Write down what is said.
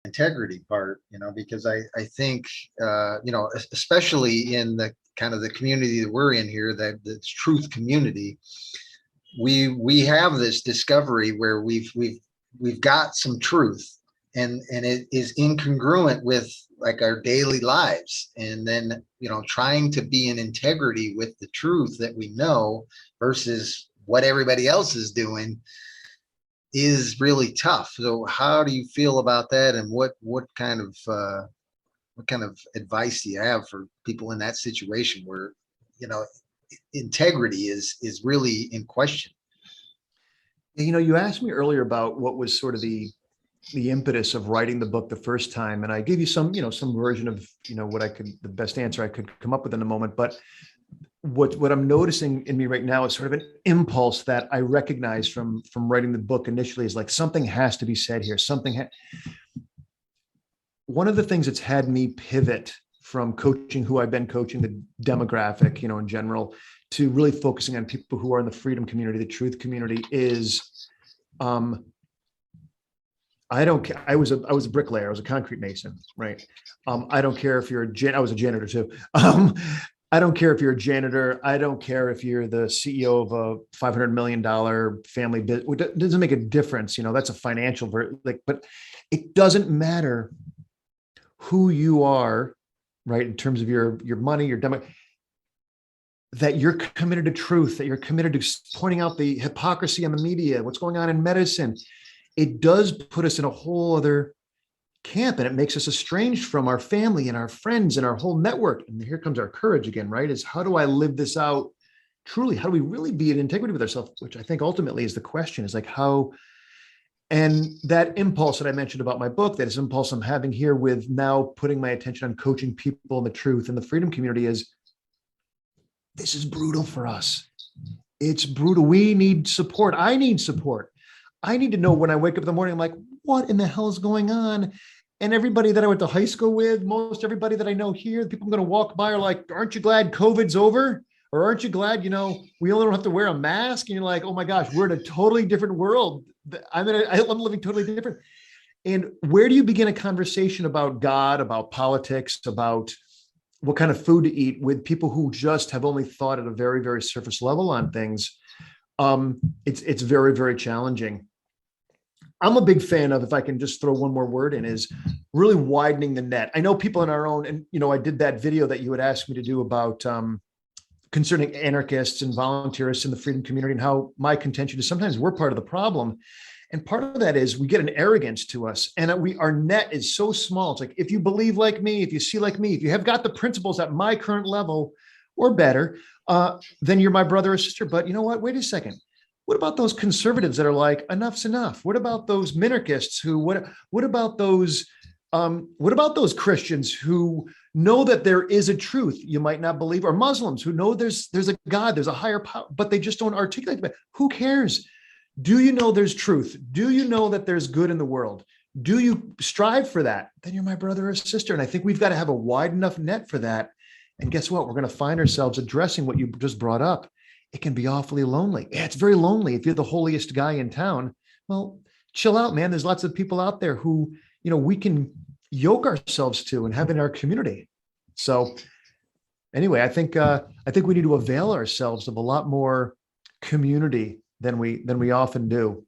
integrity part, because I think, especially in the kind of the community that we're in here, that the truth community, we have this discovery where we've got some truth, and it is incongruent with like our daily lives, and then trying to be in integrity with the truth that we know versus what everybody else is doing is really tough. So how do you feel about that, and what kind of advice do you have for people in that situation where integrity is really in question? You asked me earlier about what was sort of the impetus of writing the book the first time, and I gave you some version of the best answer I could come up with in a moment. But what I'm noticing in me right now is sort of an impulse that I recognize from writing the book initially, is like something has to be said here. One of the things that's had me pivot from coaching who I've been coaching, the demographic, in general, to really focusing on people who are in the freedom community, the truth community, is I don't care. I was a bricklayer. I was a concrete mason, right? I don't care if you're I was a janitor too. I don't care if you're a janitor. I don't care if you're the CEO of a $500 million family business. It doesn't make a difference. That's a financial, but it doesn't matter who you are, right? In terms of your money, your demo, that you're committed to truth, that you're committed to pointing out the hypocrisy in the media, what's going on in medicine. It does put us in a whole other camp, and it makes us estranged from our family and our friends and our whole network. And here comes our courage again, right? Is how do I live this out truly? How do we really be in integrity with ourselves? Which I think ultimately is the question, is like how, and that impulse that I mentioned about my book, that is impulse I'm having here with now putting my attention on coaching people in the truth and the freedom community, is this is brutal for us. It's brutal. We need support. I need support. I need to know when I wake up in the morning, I'm like, what in the hell is going on? And everybody that I went to high school with, most everybody that I know here, the people I'm going to walk by are like, aren't you glad COVID's over? Or aren't you glad, we only don't have to wear a mask? And you're like, oh my gosh, we're in a totally different world. I'm living totally different. And where do you begin a conversation about God, about politics, about what kind of food to eat with people who just have only thought at a very, very surface level on things? It's very, very challenging. I'm a big fan of, if I can just throw one more word in, is really widening the net. I know people in our own, and I did that video that you had asked me to do about concerning anarchists and volunteerists in the freedom community, and how my contention is sometimes we're part of the problem. And part of that is we get an arrogance to us, and our net is so small. It's like, if you believe like me, if you see like me, if you have got the principles at my current level or better, then you're my brother or sister. But you know what? Wait a second. What about those conservatives that are like, enough's enough? What about those minarchists who, what about those Christians who know that there is a truth you might not believe, or Muslims who know there's a God, there's a higher power, but they just don't articulate it? Who cares? Do you know there's truth? Do you know that there's good in the world? Do you strive for that? Then you're my brother or sister. And I think we've got to have a wide enough net for that. And guess what? We're going to find ourselves addressing what you just brought up. It can be awfully lonely. Yeah, it's very lonely if you're the holiest guy in town. Well, chill out, man. There's lots of people out there who, we can yoke ourselves to and have in our community. So anyway, I think we need to avail ourselves of a lot more community than we often do.